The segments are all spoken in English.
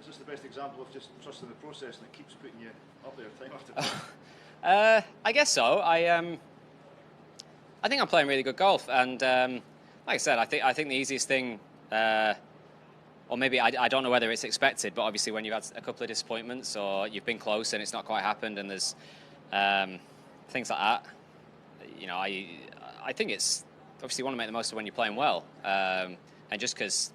Is this the best example of just trusting the process and it keeps putting you up there time after time? I guess so. I think I'm playing really good golf, and like I said, I think the easiest thing, or maybe I don't know whether it's expected, but obviously when you've had a couple of disappointments or you've been close and it's not quite happened, and there's things like that, you know, I think it's obviously you want to make the most of when you're playing well, and just because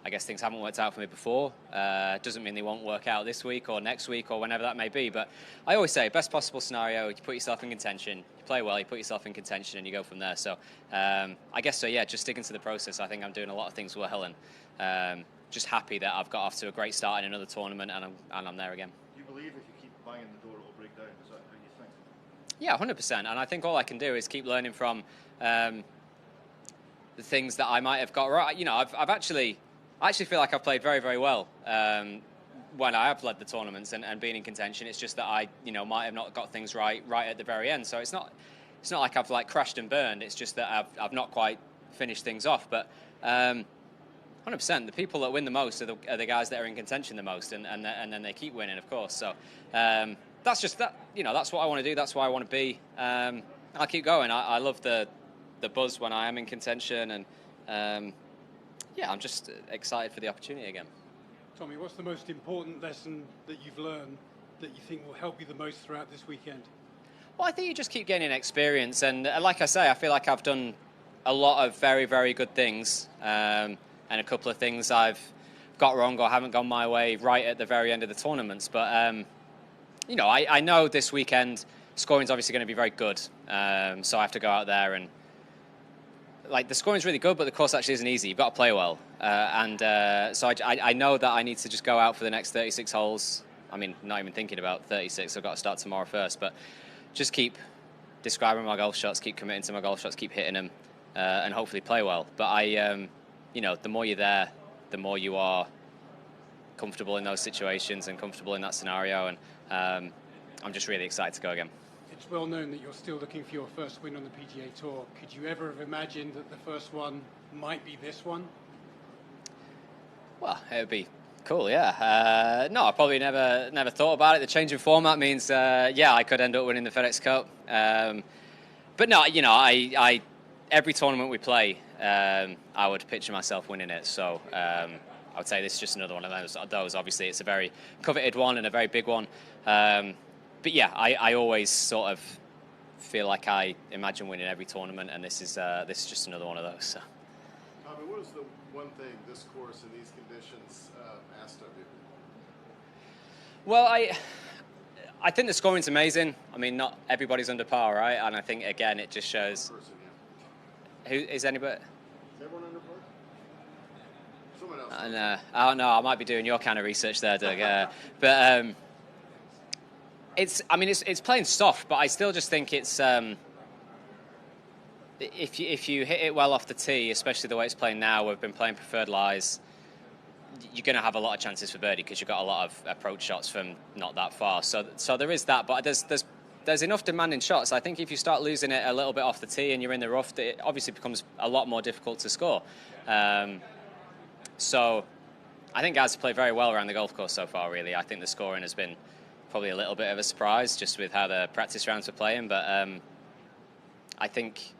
I guess things haven't worked out for me before doesn't mean they won't work out this week or next week or whenever that may be. But I always say, best possible scenario, you put yourself in contention, you play well, you put yourself in contention, and you go from there. So I guess so, yeah, just sticking to the process. I think I'm doing a lot of things well, and just happy that I've got off to a great start in another tournament, and I'm there again. You believe if you keep banging the door, it'll break down? Is that how you think? Yeah, 100%. And I think all I can do is keep learning from the things that I might have got right. You know, I actually feel like I've played very, very well when I have led the tournaments and been in contention. It's just that I, might have not got things right at the very end. So it's not like I've like crashed and burned. It's just that I've not quite finished things off. But 100%, the people that win the most are the guys that are in contention the most, and then they keep winning, of course. So that's just that. That's what I want to do. That's why I want to be. I'll keep going. I love the buzz when I am in contention, and yeah, I'm just excited for the opportunity again. Tommy, what's the most important lesson that you've learned that you think will help you the most throughout this weekend? Well, I think you just keep gaining experience, and like I say, I feel like I've done a lot of very, very good things, and a couple of things I've got wrong or haven't gone my way right at the very end of the tournaments. But I know this weekend scoring's obviously going to be very good, so I have to go out there and the scoring's really good, but the course actually isn't easy. You've got to play well, so I know that I need to just go out for the next 36 holes. I mean, not even thinking about 36. I've got to start tomorrow first, but just keep describing my golf shots, keep committing to my golf shots, keep hitting them, and hopefully play well. But the more you're there, the more you are comfortable in those situations and comfortable in that scenario, and I'm just really excited to go again. It's well known that you're still looking for your first win on the PGA Tour. Could you ever have imagined that the first one might be this one? Well, it would be cool, yeah. No, I probably never thought about it. The change in format means, I could end up winning the FedEx Cup. But no, I every tournament we play, I would picture myself winning it. So I would say this is just another one of those. Obviously, it's a very coveted one and a very big one. But yeah, I always sort of feel like I imagine winning every tournament, and this is just another one of those. So. Tommy, what is the one thing this course in these conditions asked of you? Well, I think the scoring's amazing. I mean, not everybody's under par, right? And I think again, it just shows. Who is anybody? Is everyone under par? Someone else. I don't know. I might be doing your kind of research there, Doug. But. It's playing soft, but I still just think it's if you hit it well off the tee, especially the way it's playing now, we've been playing preferred lies, you're going to have a lot of chances for birdie because you've got a lot of approach shots from not that far. So there is that, but there's enough demanding shots. I think if you start losing it a little bit off the tee and you're in the rough, it obviously becomes a lot more difficult to score. So I think guys have played very well around the golf course so far, really. I think the scoring has been probably a little bit of a surprise just with how the practice rounds were playing, but I think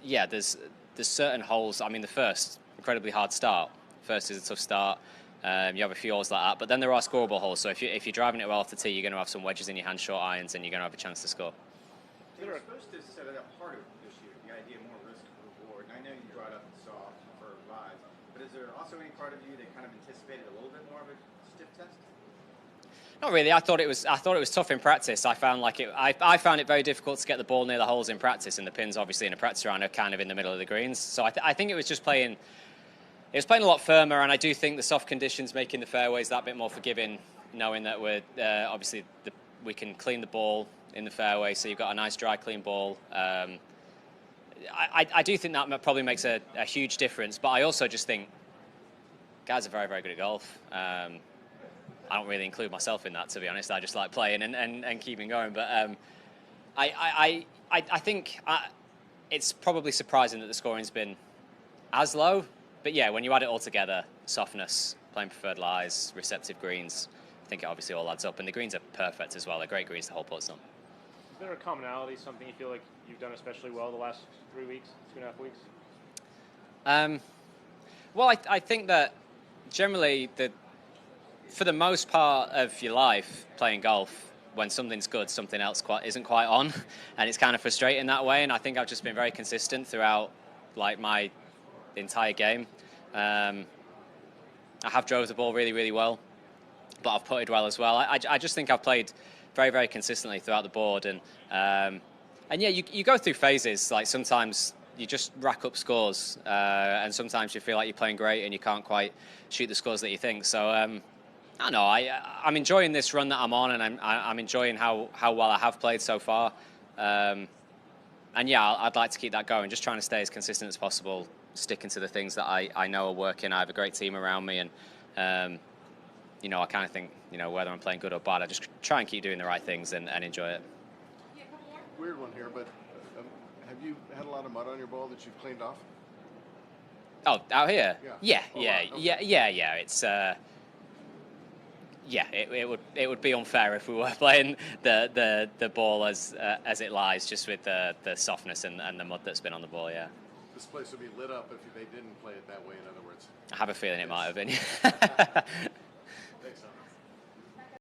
there's certain holes. I mean, the first incredibly hard start. First is a tough start. You have a few holes like that, but then there are scoreable holes. So if you're driving it well off the tee, you're going to have some wedges in your hand, short irons, and you're going to have a chance to score. You're supposed to set it up harder this year. The idea more risk reward. And I know you brought up the soft for lies, but is there also any part of you that kind of anticipated a little bit more of a stiff test? Not really. I thought it was tough in practice. I found I found it very difficult to get the ball near the holes in practice, and the pins obviously in a practice round are kind of in the middle of the greens. So I think it was just playing. It was playing a lot firmer, and I do think the soft conditions making the fairways that bit more forgiving, knowing that we're obviously we can clean the ball in the fairway, so you've got a nice dry, clean ball. I do think that probably makes a huge difference, but I also just think guys are very, very good at golf. I don't really include myself in that, to be honest. I just like playing and keeping going. But I think it's probably surprising that the scoring's been as low. But yeah, when you add it all together, softness, playing preferred lies, receptive greens. I think it obviously all adds up, and the greens are perfect as well. They're great greens to hole putts on. Is there a commonality, something you feel like you've done especially well the last 3 weeks, 2.5 weeks? Well, I think that generally, for the most part of your life playing golf, when something's good, something else isn't quite on, and it's kind of frustrating that way. And I think I've just been very consistent throughout, like, my entire game. I have drove the ball really, really well, but I've putted well as well. I just think I've played very, very consistently throughout the board, and yeah, you go through phases. Like sometimes you just rack up scores, and sometimes you feel like you're playing great and you can't quite shoot the scores that you think. So I don't know. I'm enjoying this run that I'm on, and I'm enjoying how well I have played so far. And yeah, I'd like to keep that going. Just trying to stay as consistent as possible, sticking to the things that I know are working. I have a great team around me, and you know, I kind of think, you know, whether I'm playing good or bad, I just try and keep doing the right things and enjoy it. Weird one here, but have you had a lot of mud on your ball that you've cleaned off? Oh, out here? Yeah. Yeah. It's it would be unfair if we were playing the ball as it lies, just with the softness and the mud that's been on the ball. Yeah. This place would be lit up if they didn't play it that way. In other words. I have a feeling it might have been. Thanks, Tom.